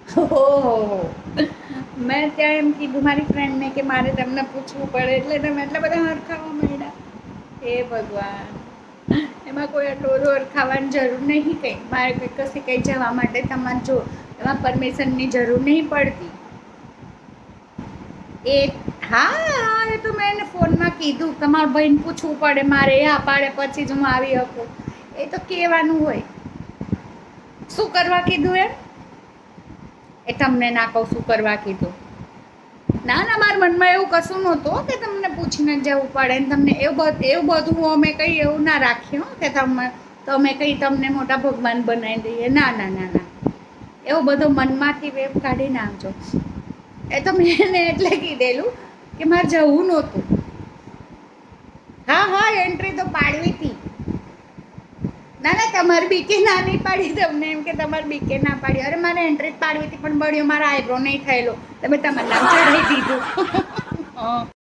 ઓહો, મેં ત્યાં એમ કીધું મારી ફ્રેન્ડને કે મારે તમને પૂછવું પડે એટલે તમે એટલા બધા હરખાવા માંડ્યા. હે ભગવાન, એમાં કોઈ આટલું બધું હરખાવાની જરૂર નહીં કંઈ. મારે કંઈ કશે કંઈ જવા માટે તમારે જો એમાં પરમિશનની જરૂર નહીં પડતી. એ હા, એ તો મેં એને ફોનમાં કીધું તમારા ભાઈને પૂછવું પડે મારે, હા પાડે પછી જ હું આવી શકું. એ તો કહેવાનું હોય. શું કરવા કીધું એ તમને ના કહું શું કરવા કીધું. ના ના, મારા મનમાં એવું કશું નહોતું કે તમને પૂછીને જવું પડે ને તમને એવું બધું અમે કંઈ એવું ના રાખ્યું કે તમે કંઈ તમને મોટા ભગવાન બનાવી દઈએ. ના ના ના ના, એવું બધું મનમાંથી વેપ કાઢી નાખજો. એ તો મેં એને એટલે કીધેલું કે મારે જવું નહોતું. હા હા, એન્ટ્રી તો પાડવી હતી. ના ના, તમારી બીકે ના નહીં પાડી, તમને એમ કે તમારી બીકે ના પાડી. અરે મારે એન્ટ્રી જ પાડવી હતી પણ બળ્યો મારા આઈબ્રો નહીં થયેલો, તમે તમારું નામ ચડાવી દીધું.